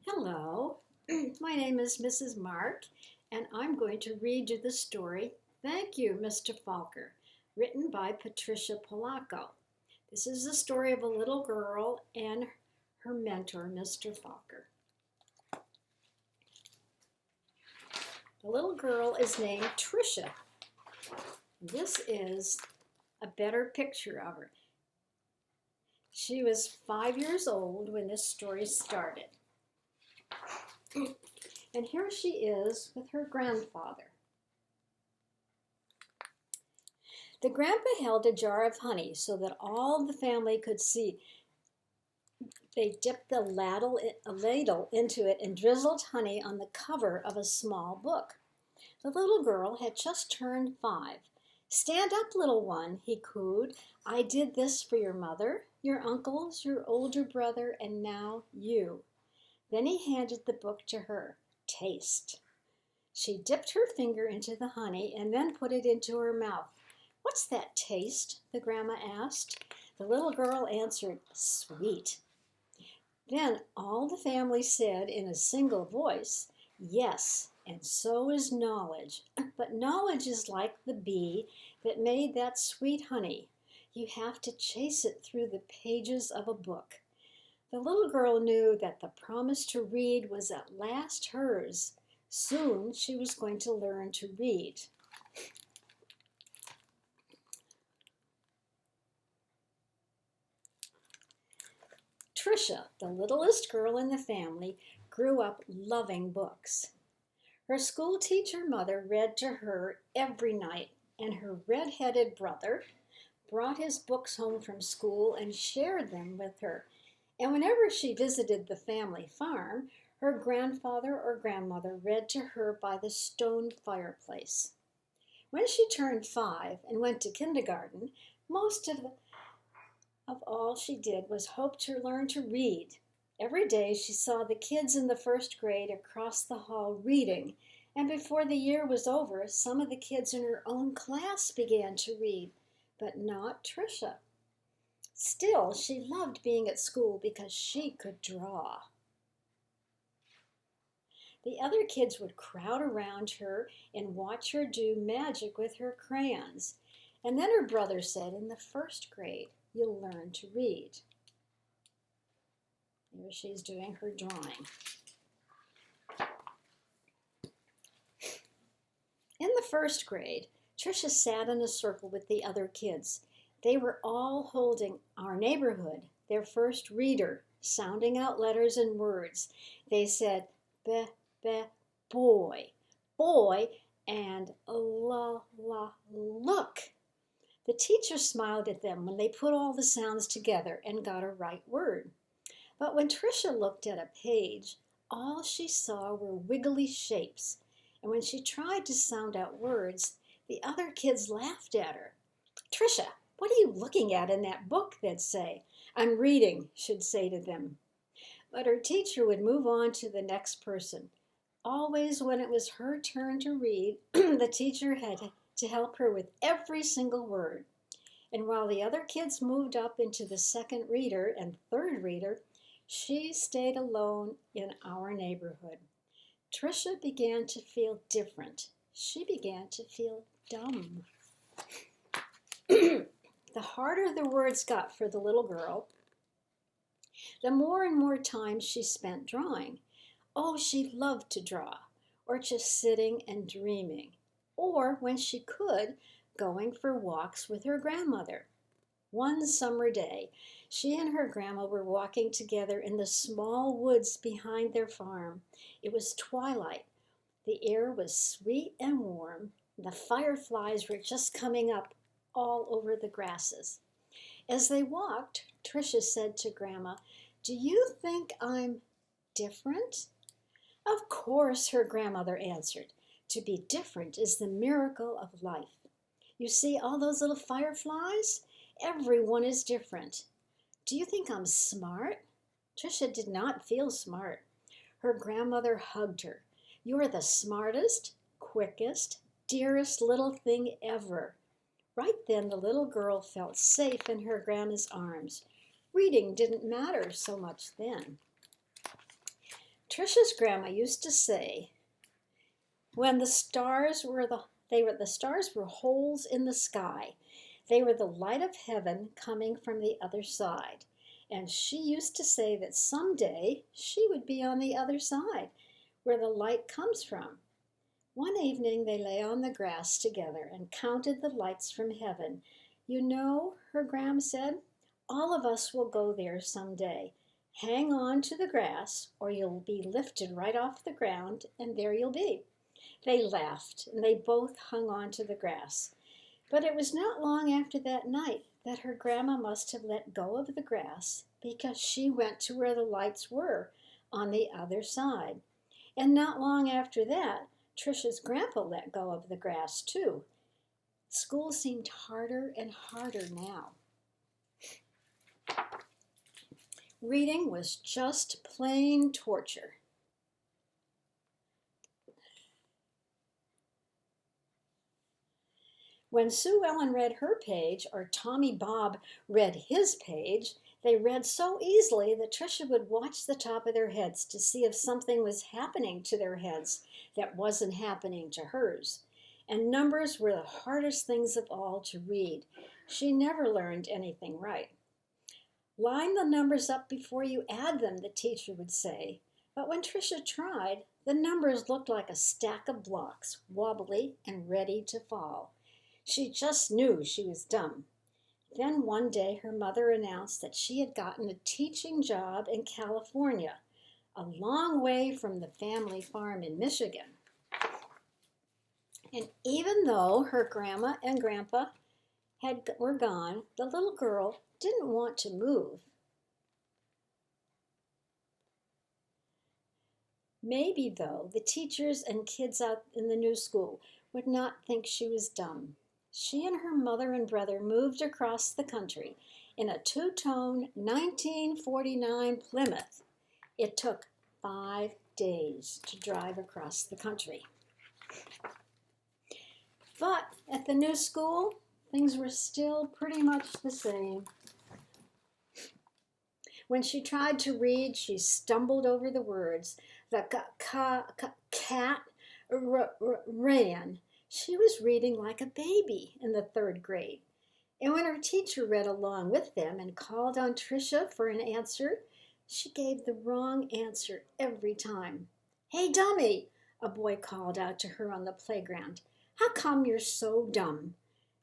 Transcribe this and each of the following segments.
Hello, my name is Mrs. Mark, and I'm going to read you the story Thank You, Mr. Falker, written by Patricia Polacco. This is the story of a little girl and her mentor, Mr. Falker. The little girl is named Patricia. This is a better picture of her. She was 5 years old when this story started. And here she is with her grandfather. The grandpa held a jar of honey so that all the family could see. They dipped a ladle into it and drizzled honey on the cover of a small book. The little girl had just turned 5. Stand up, little one, he cooed. I did this for your mother, your uncles, your older brother, and now you. Then he handed the book to her. Taste. She dipped her finger into the honey and then put it into her mouth. What's that taste? The grandma asked. The little girl answered, sweet. Then all the family said in a single voice, yes, and so is knowledge. But knowledge is like the bee that made that sweet honey. You have to chase it through the pages of a book. The little girl knew that the promise to read was at last hers. Soon she was going to learn to read. Patricia, the littlest girl in the family, grew up loving books. Her school teacher mother read to her every night, and her red-headed brother brought his books home from school and shared them with her. And whenever she visited the family farm, her grandfather or grandmother read to her by the stone fireplace. When she turned 5 and went to kindergarten, most of all she did was hope to learn to read. Every day she saw the kids in the first grade across the hall reading, and before the year was over, some of the kids in her own class began to read, but not Tricia. Still, she loved being at school because she could draw. The other kids would crowd around her and watch her do magic with her crayons. And then her brother said, in the first grade, you'll learn to read. Here she's doing her drawing. In the first grade, Tricia sat in a circle with the other kids. They were all holding Our Neighborhood, their first reader, sounding out letters and words. They said, be, boy, boy, and la, look. The teacher smiled at them when they put all the sounds together and got a right word. But when Tricia looked at a page, all she saw were wiggly shapes. And when she tried to sound out words, the other kids laughed at her. Tricia, what are you looking at in that book, they'd say. I'm reading, she'd say to them. But her teacher would move on to the next person. Always when it was her turn to read, the teacher had to help her with every single word. And while the other kids moved up into the second reader and third reader, she stayed alone in Our Neighborhood. Tricia began to feel different. She began to feel dumb. The harder the words got for the little girl, the more and more time she spent drawing. Oh, she loved to draw, or just sitting and dreaming, or when she could, going for walks with her grandmother. One summer day, she and her grandma were walking together in the small woods behind their farm. It was twilight. The air was sweet and warm. The fireflies were just coming up all over the grasses. As they walked, Tricia said to Grandma, do you think I'm different? Of course, her grandmother answered. To be different is the miracle of life. You see all those little fireflies? Everyone is different. Do you think I'm smart? Tricia did not feel smart. Her grandmother hugged her. You're the smartest, quickest, dearest little thing ever. Right then, the little girl felt safe in her grandma's arms. Reading didn't matter so much then. Trisha's grandma used to say, when the stars were the stars were holes in the sky. They were the light of heaven coming from the other side. And she used to say that someday she would be on the other side, where the light comes from. One evening they lay on the grass together and counted the lights from heaven. You know, her gram said, all of us will go there someday. Hang on to the grass, or you'll be lifted right off the ground, and there you'll be. They laughed, and they both hung on to the grass. But it was not long after that night that her grandma must have let go of the grass, because she went to where the lights were, on the other side. And not long after that, Trisha's grandpa let go of the grass too. School seemed harder and harder now. Reading was just plain torture. When Sue Ellen read her page or Tommy Bob read his page, they read so easily that Tricia would watch the top of their heads to see if something was happening to their heads that wasn't happening to hers. And numbers were the hardest things of all to read. She never learned anything right. Line the numbers up before you add them, the teacher would say. But when Tricia tried, the numbers looked like a stack of blocks, wobbly and ready to fall. She just knew she was dumb. Then one day her mother announced that she had gotten a teaching job in California, a long way from the family farm in Michigan. And even though her grandma and grandpa were gone, the little girl didn't want to move. Maybe, though, the teachers and kids out in the new school would not think she was dumb. She and her mother and brother moved across the country in a two-tone 1949 Plymouth. It took 5 days to drive across the country. But at the new school, things were still pretty much the same. When she tried to read, she stumbled over the words. The cat ran. She was reading like a baby in the 3rd grade. And when her teacher read along with them and called on Tricia for an answer, she gave the wrong answer every time. Hey, dummy, a boy called out to her on the playground. How come you're so dumb?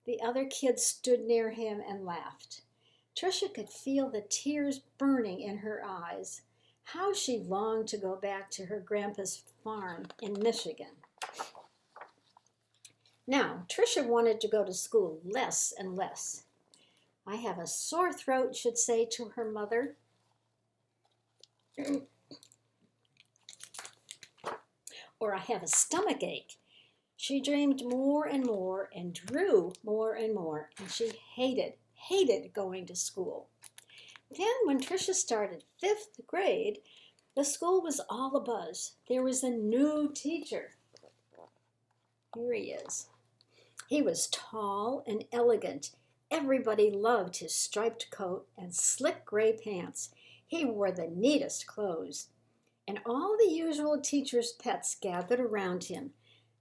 The other kids stood near him and laughed. Tricia could feel the tears burning in her eyes. How she longed to go back to her grandpa's farm in Michigan. Now, Tricia wanted to go to school less and less. I have a sore throat, she'd say to her mother. Or I have a stomach ache. She dreamed more and more and drew more and more, and she hated going to school. Then when Tricia started 5th grade, the school was all abuzz. There was a new teacher. Here he is. He was tall and elegant. Everybody loved his striped coat and slick gray pants. He wore the neatest clothes. And all the usual teachers' pets gathered around him.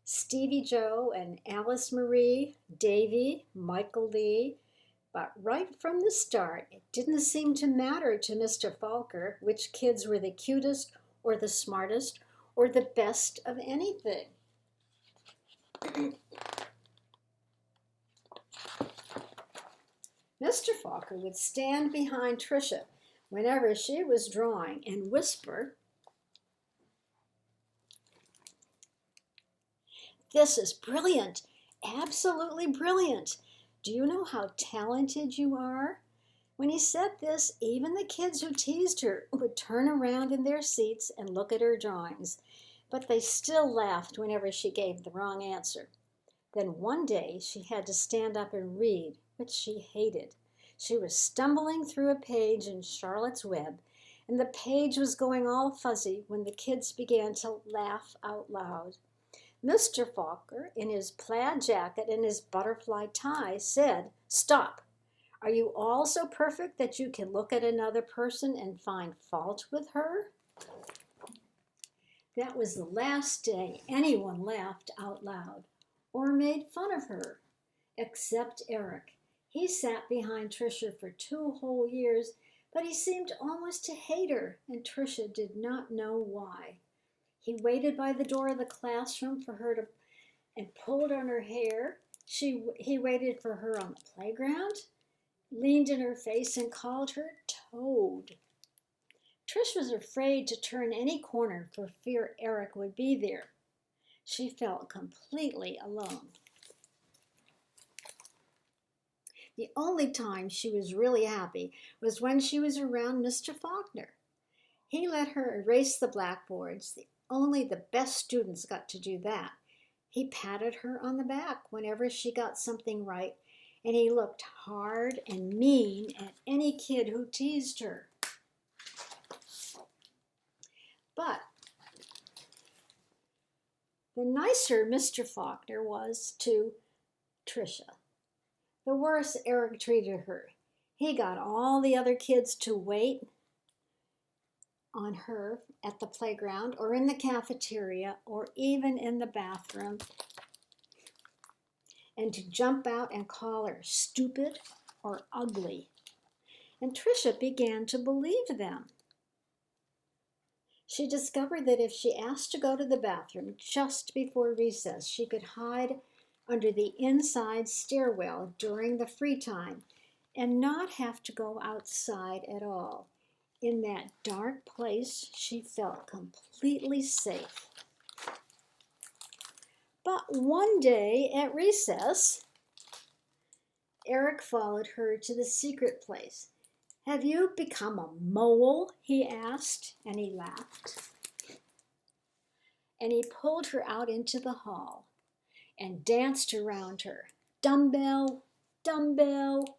Stevie Joe and Alice Marie, Davy, Michael Lee. But right from the start, it didn't seem to matter to Mr. Falker which kids were the cutest or the smartest or the best of anything. Mr. Falker would stand behind Tricia whenever she was drawing and whisper, "This is brilliant, absolutely brilliant. Do you know how talented you are?" When he said this, even the kids who teased her would turn around in their seats and look at her drawings, but they still laughed whenever she gave the wrong answer. Then one day she had to stand up and read, which she hated. She was stumbling through a page in Charlotte's Web, and the page was going all fuzzy when the kids began to laugh out loud. Mr. Falker, in his plaid jacket and his butterfly tie, said, "Stop! Are you all so perfect that you can look at another person and find fault with her?" That was the last day anyone laughed out loud or made fun of her, except Eric. He sat behind Tricia for 2 whole years, but he seemed almost to hate her, and Tricia did not know why. He waited by the door of the classroom for her to and pulled on her hair. He waited for her on the playground, leaned in her face and called her Toad. Trish was afraid to turn any corner for fear Eric would be there. She felt completely alone. The only time she was really happy was when she was around Mr. Faulkner. He let her erase the blackboards. Only the best students got to do that. He patted her on the back whenever she got something right, and he looked hard and mean at any kid who teased her. But the nicer Mr. Faulkner was to Tricia, the worse Eric treated her. He got all the other kids to wait on her at the playground or in the cafeteria or even in the bathroom, and to jump out and call her stupid or ugly. And Tricia began to believe them. She discovered that if she asked to go to the bathroom just before recess, she could hide under the inside stairwell during the free time and not have to go outside at all. In that dark place, she felt completely safe. But one day at recess, Eric followed her to the secret place. "Have you become a mole?" he asked, and he laughed. And he pulled her out into the hall and danced around her. Dumbbell, dumbbell,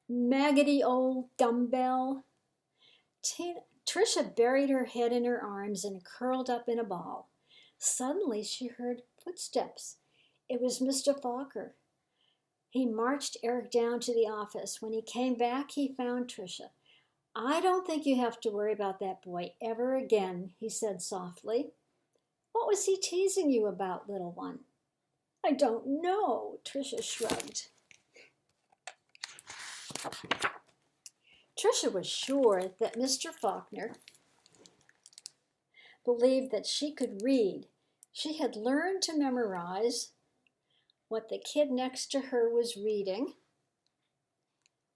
maggoty old dumbbell. Tricia buried her head in her arms and curled up in a ball. Suddenly she heard footsteps. It was Mr. Falker. He marched Eric down to the office. When he came back, he found Tricia. "I don't think you have to worry about that boy ever again," he said softly. "What was he teasing you about, little one?" "I don't know," Tricia shrugged. Tricia was sure that Mr. Faulkner believed that she could read. She had learned to memorize what the kid next to her was reading,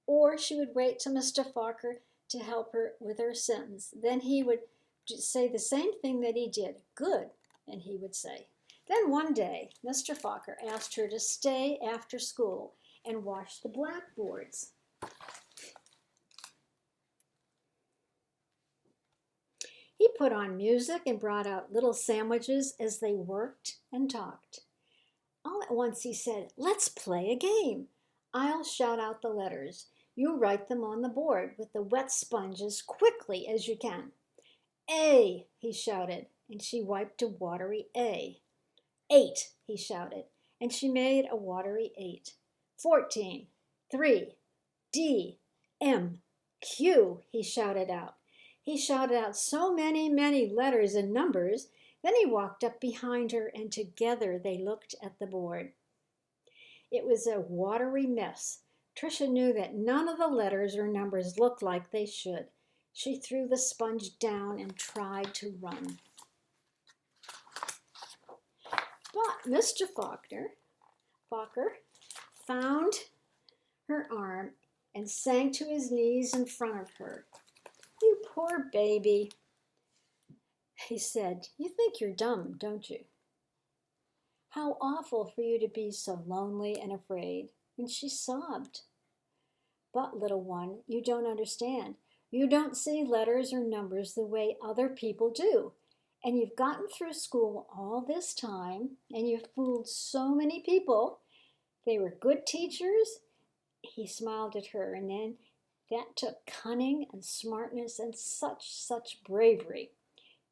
or she would wait till Mr. Falker to help her with her sentence. Then he would say the same thing that he did. "Good," and he would say. Then one day, Mr. Falker asked her to stay after school and wash the blackboards. He put on music and brought out little sandwiches as they worked and talked. All at once he said, "Let's play a game. I'll shout out the letters. You write them on the board with the wet sponge as quickly as you can." "A," he shouted, and she wiped a watery A. "8," he shouted, and she made a watery 8. 14, 3, D, M, Q, he shouted out. He shouted out so many, many letters and numbers. Then he walked up behind her, and together they looked at the board. It was a watery mess. Tricia knew that none of the letters or numbers looked like they should. She threw the sponge down and tried to run. But Mr. Falker found her arm and sank to his knees in front of her. "You poor baby," he said. "You think you're dumb, don't you? How awful for you to be so lonely and afraid." And she sobbed. "But, little one, you don't understand. You don't see letters or numbers the way other people do. And you've gotten through school all this time, and you've fooled so many people. They were good teachers." He smiled at her, and then that took cunning and smartness and such bravery.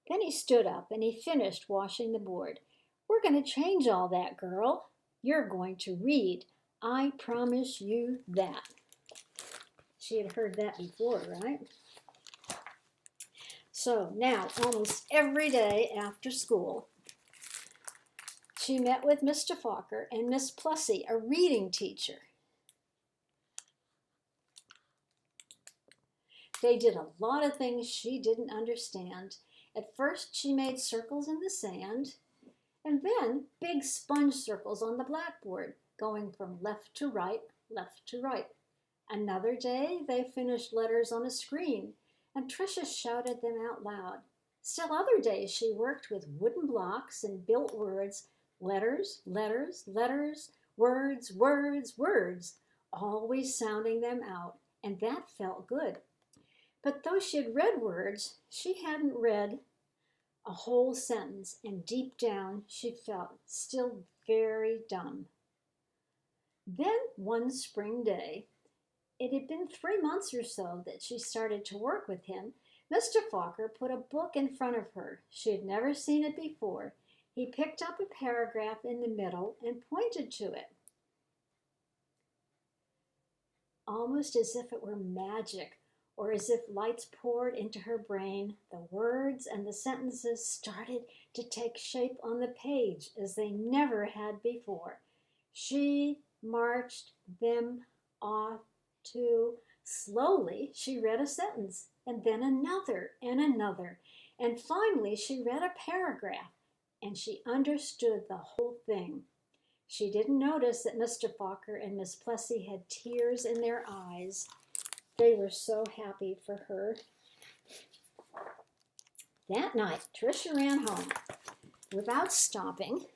Then he stood up and he finished washing the board. "We're going to change all that, girl. You're going to read. I promise you that." She had heard that before, right? So now, almost every day after school, she met with Mr. Falker and Miss Plessy, a reading teacher. They did a lot of things she didn't understand. At first, she made circles in the sand, and then big sponge circles on the blackboard, going from left to right, left to right. Another day, they finished letters on a screen, and Tricia shouted them out loud. Still other days, she worked with wooden blocks and built words, letters, letters, letters, words, words, words, always sounding them out, and that felt good. But though she had read words, she hadn't read a whole sentence, and deep down she felt still very dumb. Then one spring day, it had been 3 months or so that she started to work with him, Mr. Falker put a book in front of her. She had never seen it before. He picked up a paragraph in the middle and pointed to it, almost as if it were magic, or as if lights poured into her brain. The words and the sentences started to take shape on the page as they never had before. She marched them off to. Slowly, she read a sentence, and then another, and finally she read a paragraph, and she understood the whole thing. She didn't notice that Mr. Falker and Miss Plessy had tears in their eyes. They were so happy for her. That night, Tricia ran home without stopping.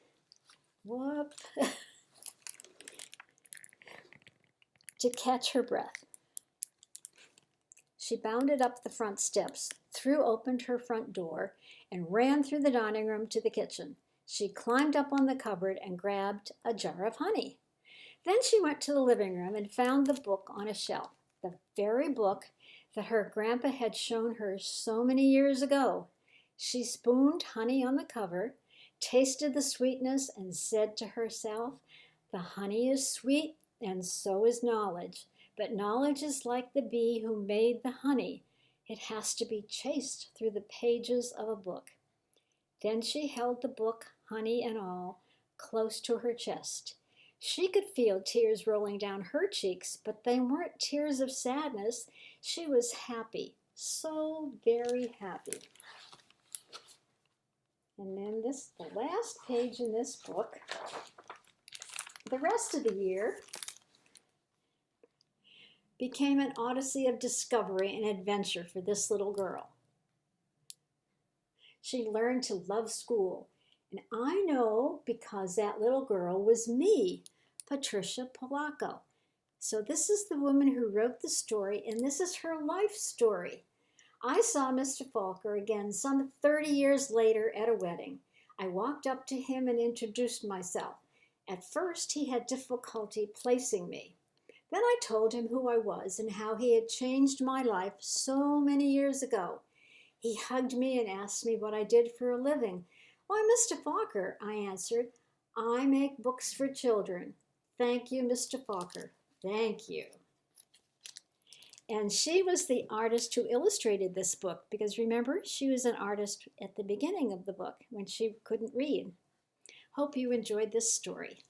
To catch her breath. She bounded up the front steps, threw open her front door, and ran through the dining room to the kitchen. She climbed up on the cupboard and grabbed a jar of honey. Then she went to the living room and found the book on a shelf, the very book that her grandpa had shown her so many years ago. She spooned honey on the cover, tasted the sweetness, and said to herself, "The honey is sweet, and so is knowledge. But knowledge is like the bee who made the honey. It has to be chased through the pages of a book." Then she held the book, honey and all, close to her chest. She could feel tears rolling down her cheeks, but they weren't tears of sadness. She was happy, so very happy. And then the last page in this book, the rest of the year became an odyssey of discovery and adventure for this little girl. She learned to love school, and I know because that little girl was me, Patricia Polacco. So this is the woman who wrote the story, and this is her life story. I saw Mr. Falker again some 30 years later at a wedding. I walked up to him and introduced myself. At first, he had difficulty placing me. Then I told him who I was and how he had changed my life so many years ago. He hugged me and asked me what I did for a living. "Why, Mr. Falker," I answered, "I make books for children." "Thank you, Mr. Falker. Thank you." And she was the artist who illustrated this book, because remember, she was an artist at the beginning of the book when she couldn't read. Hope you enjoyed this story.